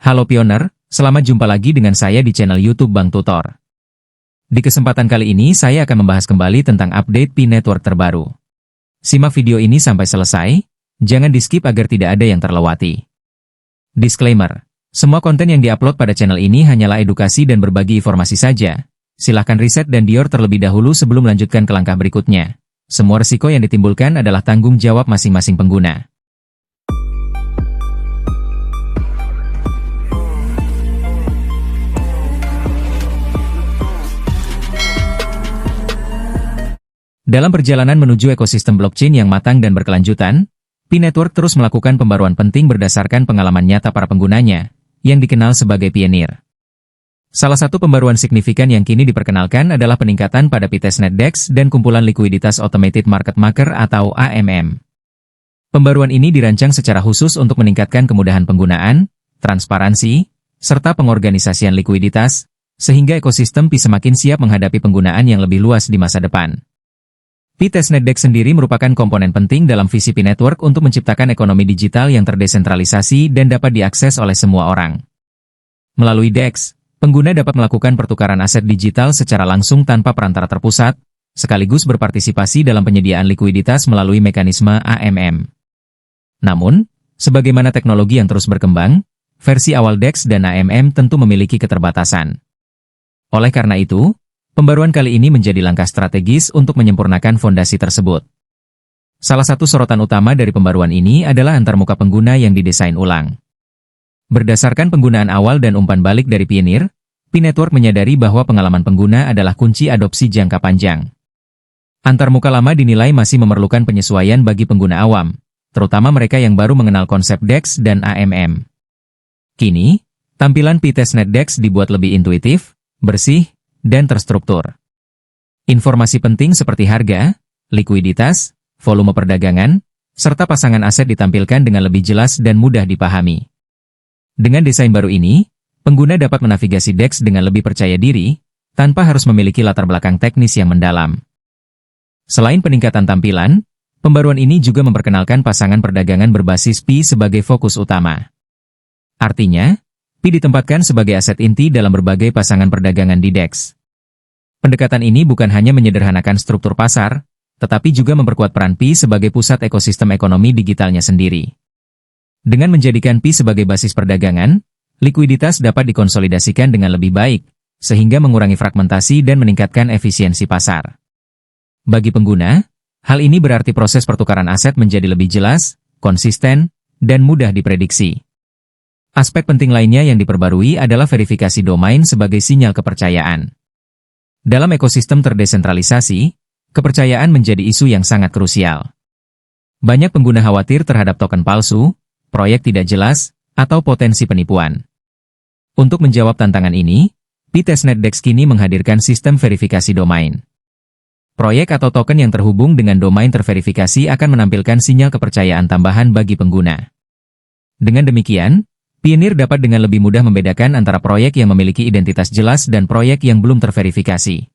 Halo Pioner, selamat jumpa lagi dengan saya di channel YouTube Bang Tutor. Di kesempatan kali ini saya akan membahas kembali tentang update Pi Network terbaru. Simak video ini sampai selesai, jangan di-skip agar tidak ada yang terlewati. Disclaimer, semua konten yang diupload pada channel ini hanyalah edukasi dan berbagi informasi saja. Silahkan riset dan dior terlebih dahulu sebelum melanjutkan ke langkah berikutnya. Semua resiko yang ditimbulkan adalah tanggung jawab masing-masing pengguna. Dalam perjalanan menuju ekosistem blockchain yang matang dan berkelanjutan, Pi Network terus melakukan pembaruan penting berdasarkan pengalaman nyata para penggunanya, yang dikenal sebagai pioneer. Salah satu pembaruan signifikan yang kini diperkenalkan adalah peningkatan pada Pi Testnet DEX dan kumpulan likuiditas Automated Market Maker atau AMM. Pembaruan ini dirancang secara khusus untuk meningkatkan kemudahan penggunaan, transparansi, serta pengorganisasian likuiditas, sehingga ekosistem Pi semakin siap menghadapi penggunaan yang lebih luas di masa depan. Pi Testnet DEX sendiri merupakan komponen penting dalam visi Pi Network untuk menciptakan ekonomi digital yang terdesentralisasi dan dapat diakses oleh semua orang. Melalui DEX, pengguna dapat melakukan pertukaran aset digital secara langsung tanpa perantara terpusat, sekaligus berpartisipasi dalam penyediaan likuiditas melalui mekanisme AMM. Namun, sebagaimana teknologi yang terus berkembang, versi awal DEX dan AMM tentu memiliki keterbatasan. Oleh karena itu, pembaruan kali ini menjadi langkah strategis untuk menyempurnakan fondasi tersebut. Salah satu sorotan utama dari pembaruan ini adalah antarmuka pengguna yang didesain ulang. Berdasarkan penggunaan awal dan umpan balik dari Pioneer, Pi Network menyadari bahwa pengalaman pengguna adalah kunci adopsi jangka panjang. Antarmuka lama dinilai masih memerlukan penyesuaian bagi pengguna awam, terutama mereka yang baru mengenal konsep DEX dan AMM. Kini, tampilan Pi Testnet DEX dibuat lebih intuitif, bersih, dan terstruktur. Informasi penting seperti harga, likuiditas, volume perdagangan, serta pasangan aset ditampilkan dengan lebih jelas dan mudah dipahami. Dengan desain baru ini, pengguna dapat menavigasi DEX dengan lebih percaya diri, tanpa harus memiliki latar belakang teknis yang mendalam. Selain peningkatan tampilan, pembaruan ini juga memperkenalkan pasangan perdagangan berbasis Pi sebagai fokus utama. Artinya, Pi ditempatkan sebagai aset inti dalam berbagai pasangan perdagangan di DEX. Pendekatan ini bukan hanya menyederhanakan struktur pasar, tetapi juga memperkuat peran Pi sebagai pusat ekosistem ekonomi digitalnya sendiri. Dengan menjadikan Pi sebagai basis perdagangan, likuiditas dapat dikonsolidasikan dengan lebih baik, sehingga mengurangi fragmentasi dan meningkatkan efisiensi pasar. Bagi pengguna, hal ini berarti proses pertukaran aset menjadi lebih jelas, konsisten, dan mudah diprediksi. Aspek penting lainnya yang diperbarui adalah verifikasi domain sebagai sinyal kepercayaan. Dalam ekosistem terdesentralisasi, kepercayaan menjadi isu yang sangat krusial. Banyak pengguna khawatir terhadap token palsu, proyek tidak jelas, atau potensi penipuan. Untuk menjawab tantangan ini, Pi Testnet DEX kini menghadirkan sistem verifikasi domain. Proyek atau token yang terhubung dengan domain terverifikasi akan menampilkan sinyal kepercayaan tambahan bagi pengguna. Dengan demikian, Pioneer dapat dengan lebih mudah membedakan antara proyek yang memiliki identitas jelas dan proyek yang belum terverifikasi.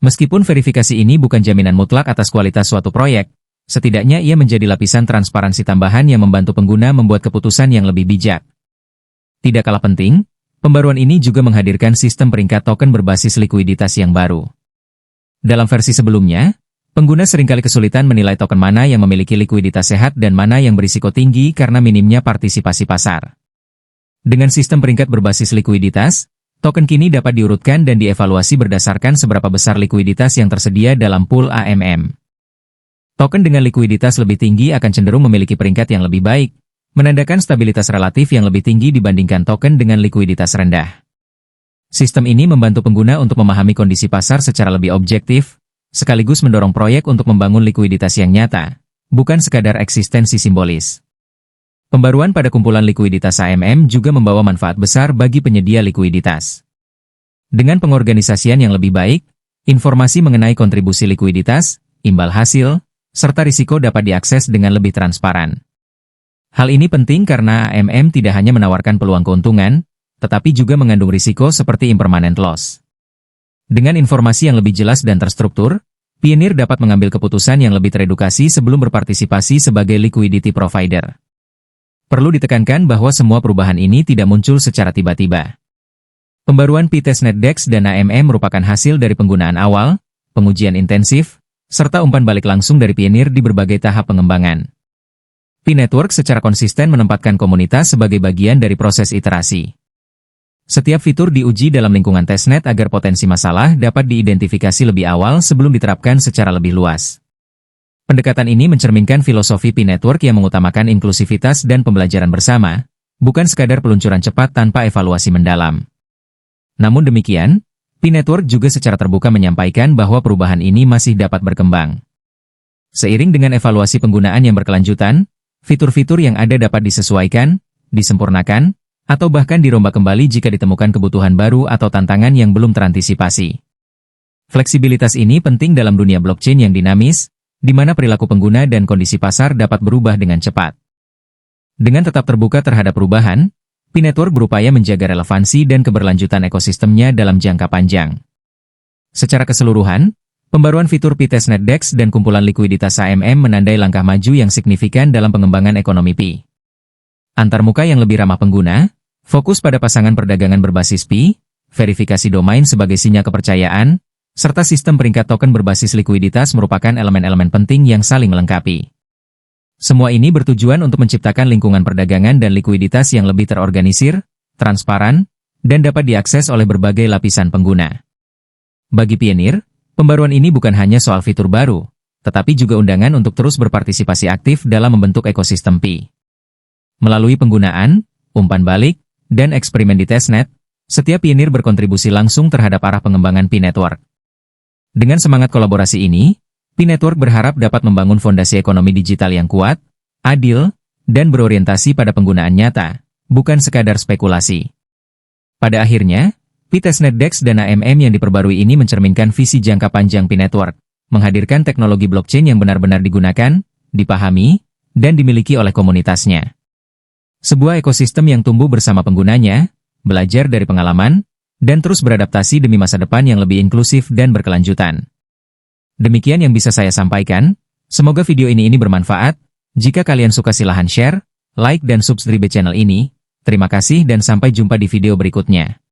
Meskipun verifikasi ini bukan jaminan mutlak atas kualitas suatu proyek, setidaknya ia menjadi lapisan transparansi tambahan yang membantu pengguna membuat keputusan yang lebih bijak. Tidak kalah penting, pembaruan ini juga menghadirkan sistem peringkat token berbasis likuiditas yang baru. Dalam versi sebelumnya, pengguna seringkali kesulitan menilai token mana yang memiliki likuiditas sehat dan mana yang berisiko tinggi karena minimnya partisipasi pasar. Dengan sistem peringkat berbasis likuiditas, token kini dapat diurutkan dan dievaluasi berdasarkan seberapa besar likuiditas yang tersedia dalam pool AMM. Token dengan likuiditas lebih tinggi akan cenderung memiliki peringkat yang lebih baik, menandakan stabilitas relatif yang lebih tinggi dibandingkan token dengan likuiditas rendah. Sistem ini membantu pengguna untuk memahami kondisi pasar secara lebih objektif, sekaligus mendorong proyek untuk membangun likuiditas yang nyata, bukan sekadar eksistensi simbolis. Pembaruan pada kumpulan likuiditas AMM juga membawa manfaat besar bagi penyedia likuiditas. Dengan pengorganisasian yang lebih baik, informasi mengenai kontribusi likuiditas, imbal hasil, serta risiko dapat diakses dengan lebih transparan. Hal ini penting karena AMM tidak hanya menawarkan peluang keuntungan, tetapi juga mengandung risiko seperti impermanent loss. Dengan informasi yang lebih jelas dan terstruktur, Pioneer dapat mengambil keputusan yang lebih teredukasi sebelum berpartisipasi sebagai liquidity provider. Perlu ditekankan bahwa semua perubahan ini tidak muncul secara tiba-tiba. Pembaruan P-Testnet DEX dan AMM merupakan hasil dari penggunaan awal, pengujian intensif, serta umpan balik langsung dari pionir di berbagai tahap pengembangan. P-Network secara konsisten menempatkan komunitas sebagai bagian dari proses iterasi. Setiap fitur diuji dalam lingkungan testnet agar potensi masalah dapat diidentifikasi lebih awal sebelum diterapkan secara lebih luas. Pendekatan ini mencerminkan filosofi P-Network yang mengutamakan inklusivitas dan pembelajaran bersama, bukan sekadar peluncuran cepat tanpa evaluasi mendalam. Namun demikian, P-Network juga secara terbuka menyampaikan bahwa perubahan ini masih dapat berkembang. Seiring dengan evaluasi penggunaan yang berkelanjutan, fitur-fitur yang ada dapat disesuaikan, disempurnakan, atau bahkan dirombak kembali jika ditemukan kebutuhan baru atau tantangan yang belum terantisipasi. Fleksibilitas ini penting dalam dunia blockchain yang dinamis, di mana perilaku pengguna dan kondisi pasar dapat berubah dengan cepat. Dengan tetap terbuka terhadap perubahan, P-Network berupaya menjaga relevansi dan keberlanjutan ekosistemnya dalam jangka panjang. Secara keseluruhan, pembaruan fitur P-Testnet DEX dan kumpulan likuiditas AMM menandai langkah maju yang signifikan dalam pengembangan ekonomi Pi. Antarmuka yang lebih ramah pengguna, fokus pada pasangan perdagangan berbasis Pi, verifikasi domain sebagai sinyal kepercayaan, serta sistem peringkat token berbasis likuiditas merupakan elemen-elemen penting yang saling melengkapi. Semua ini bertujuan untuk menciptakan lingkungan perdagangan dan likuiditas yang lebih terorganisir, transparan, dan dapat diakses oleh berbagai lapisan pengguna. Bagi pionir, pembaruan ini bukan hanya soal fitur baru, tetapi juga undangan untuk terus berpartisipasi aktif dalam membentuk ekosistem Pi. Melalui penggunaan, umpan balik, dan eksperimen di testnet, setiap pionir berkontribusi langsung terhadap arah pengembangan P-Network. Dengan semangat kolaborasi ini, P-Network berharap dapat membangun fondasi ekonomi digital yang kuat, adil, dan berorientasi pada penggunaan nyata, bukan sekadar spekulasi. Pada akhirnya, P-Testnet DEX dan AMM yang diperbarui ini mencerminkan visi jangka panjang P-Network, menghadirkan teknologi blockchain yang benar-benar digunakan, dipahami, dan dimiliki oleh komunitasnya. Sebuah ekosistem yang tumbuh bersama penggunanya, belajar dari pengalaman, dan terus beradaptasi demi masa depan yang lebih inklusif dan berkelanjutan. Demikian yang bisa saya sampaikan, semoga video ini bermanfaat. Jika kalian suka silahkan share, like dan subscribe channel ini. Terima kasih dan sampai jumpa di video berikutnya.